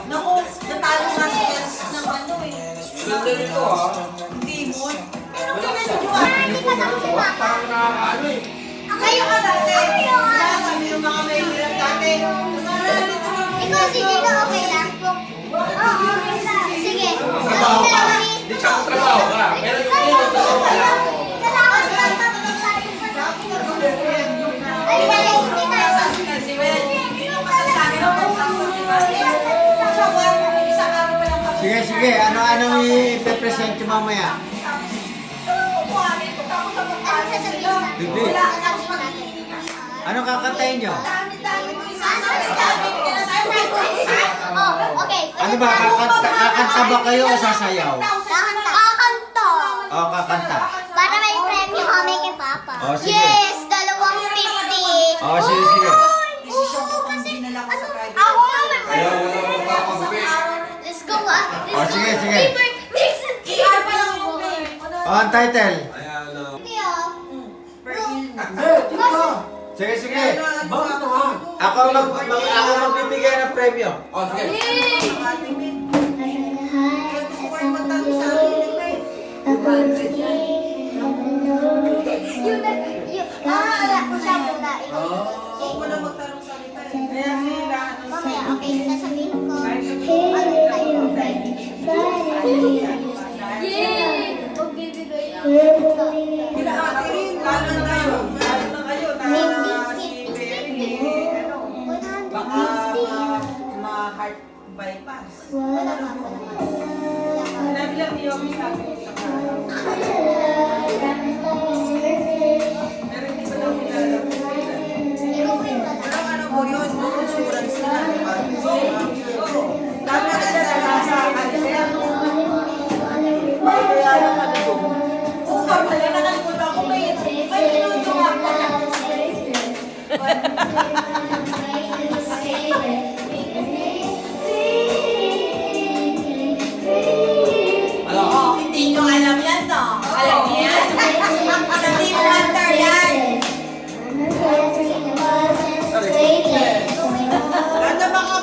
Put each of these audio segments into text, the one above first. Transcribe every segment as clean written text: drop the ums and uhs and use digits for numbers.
Naku, natalo nga siEls ng ano eh. Ganda nito ah. Timon. Pero kinasigawa. Parang nakakaano eh. Kayo ka dati. Sabi yung mga may hirap dati. Ikaw, sige na, okay lang. Oo, okay lang. Sige. Trabaho ka. Hindi siya trabaho ka. Pero yung ino, trabaho ka lang. Kalakas lang tapos tayo pa na. Ay, hindi tayo. Si Wen, hindi mo masasabi ako kung isang araw pa lang kami. Sige, sige. Ano i-present yung mamaya? Ano sasabihin na? Bibi. Wala ka tapos mag- Ano kakantayin nyo? Oh, okay. Ano ba? Kakanta ba kayo o sasayaw? Kakanta. O kakanta? Para may premyo kami kay Papa. Oh, sige. Yes, 250. O, sige, sige. Oo, kasi ako nga may Ayaw premyo. mo na magpapagupit. Let's go ah. Oh, sige, sige. Mix and keep. O, ang title? Ayan na. Sige, sige. Bakit naman? Ako magbibigay ng premyo. Oh, sige. Wala ko siya muna. Mamaya, okay, sasabihin ko. Ano tayo? Yay! Magbibigay ako. Ma-heart bypass. Wala pa. Nabilang niyo kami sa akin sa kanya. Pero hindi ko lang pinalapitan. Ikaw po yung wala. Pero ano po yun, yung insurance na, di ba? Dami na siya na nasa kalisaya. Kaya lang ano po. Oo, pala nakalimutan ko. May minuto nga po. Oh, hindi nyo alam yan, no? Alam niyo yan? Sa Team Hunter yan. Ano ba ka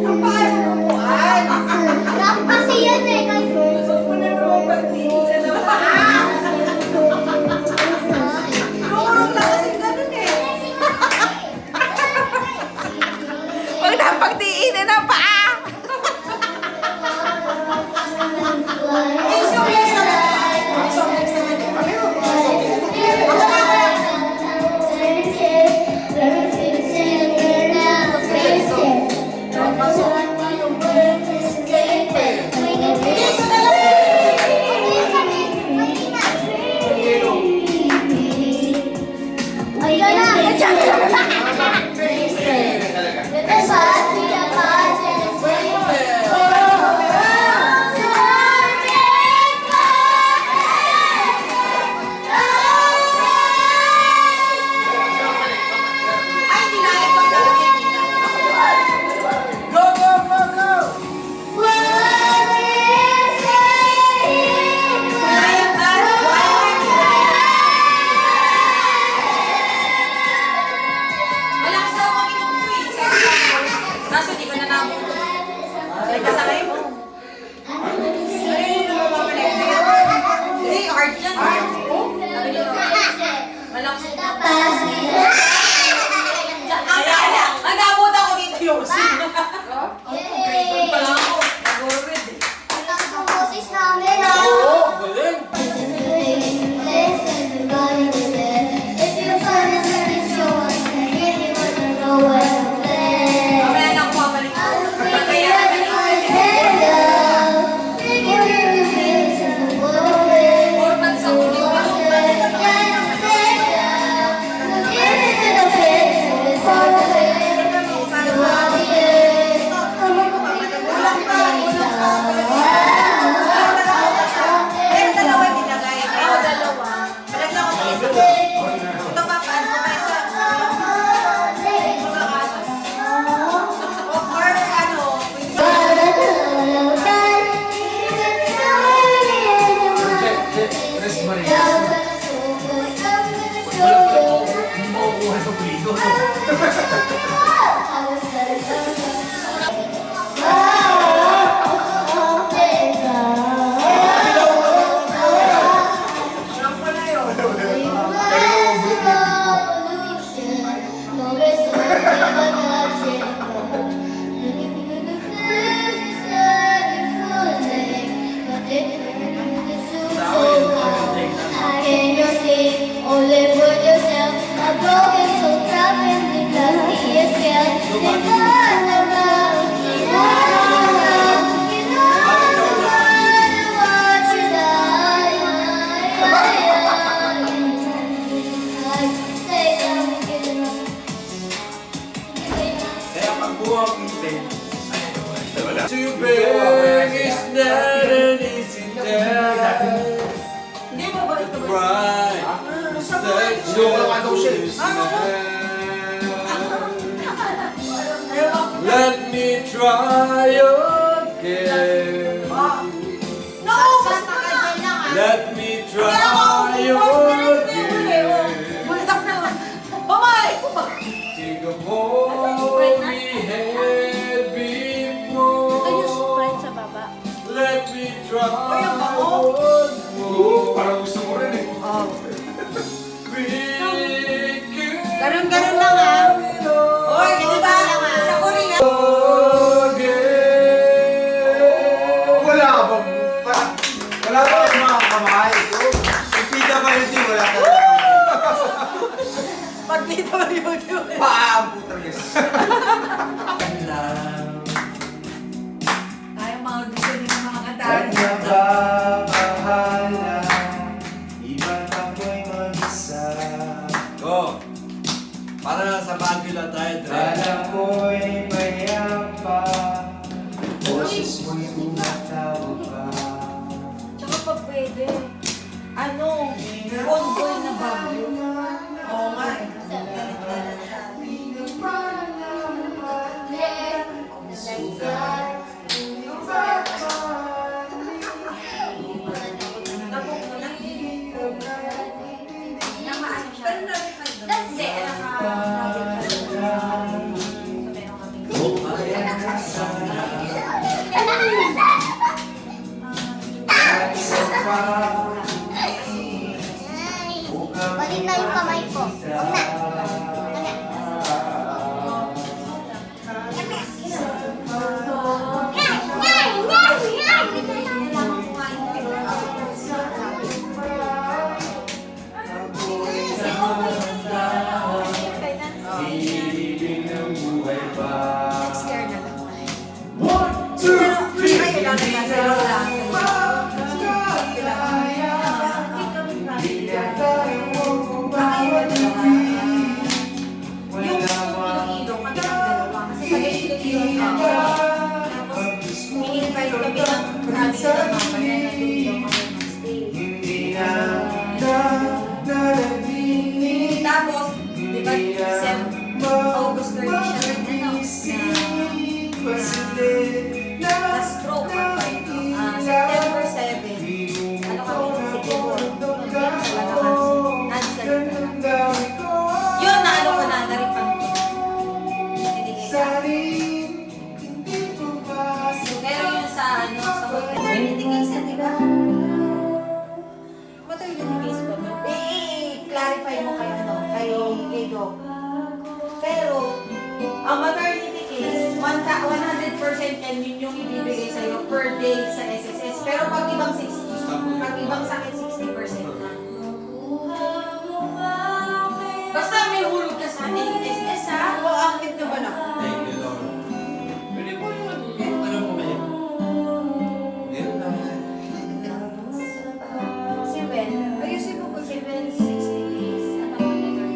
Ang bakit mo buwan? Kasi yan eh. Gusto mo na naman pag-iisa na ba? Turong lang kasi ganun eh. Huwag na pagdiinin ang paa. Can you see? Only for yourself. A broken soul trapped in the Kaya pag buwag hindi. To beg is not an easy task. Hindi mo ba ito ba? Right. Such a Let me try again. Naubos mo na! Let me try again. Buldak na! Bamay ko ba? Take a hold we had before. sa baba. Let me try Ayun ba, oh? once more. Parang gusto mo rin eh. Ganun-ganun lang ha. Hoy, di ba? Sa Korea. Wala ka bang... Wala ka bang mga kamay ko? Yung PWD, wala talaga. Pag-dito mo YouTube. Paam, putang yes. Ay, mga gusto niyo ng mga kanta. Kanya ba bahala? Iba't ako'y mag-isa. Go. Para sa Baguio lang tayo, Dre. Alam ko'y mayapa. Boses mo'y tumatawag pa. Tsaka pa pwede. Ano? Convoy na bagyo. Oo nga eh. Balik na yung kamay ko. Huwag na. Ibig ng buhay pa. Scared na lang. 1, 2, 3. Kailangan na sila. Hindi na nalagini. Tapos, di ba, August 30 siya na stroke September 7. Ano kami, siguro, talaga cancel na. Yun, na ano ko na, na-refund ko. Hindi pero yun sa ano, sa maternity case, di ba? Maternity case ba? I-clarify mo kayo, ano, kayo, kay Doc. Pero, ang maternity case, 100% yan yun yung ibibigay sa'yo per day sa SSS. Pero pag ibang 60, pag ibang sakit, 60% na. Basta may hulog ka sa ating SSS ha? O active na ba na? Thank you, Lord. Pwede po yung ano mo kayo? Meron na. Si Ben, ayusin mo ko si Ben, 60 days. Ano ko nito?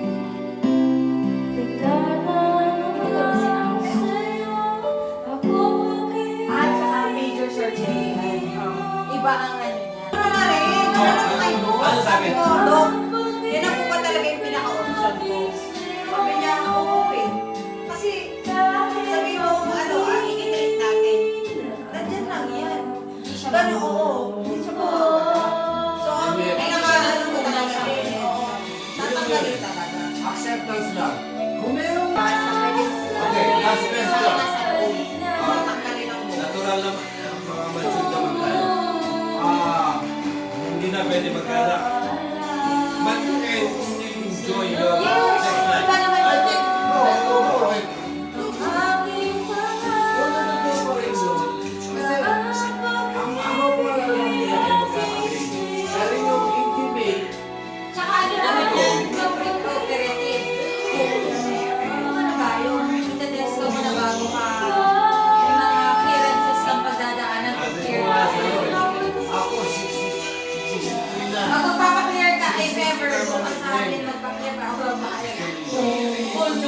At saka major surgery. Iba ang ano niya. Ano na rin? Ano na kay Doc? Ano sabi? Doc, yun ang po ba talaga yung pinaka-option ko. Sabi niya,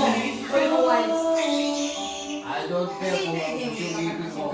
mo? Or mo wise? I don't care kung yung ibig mo.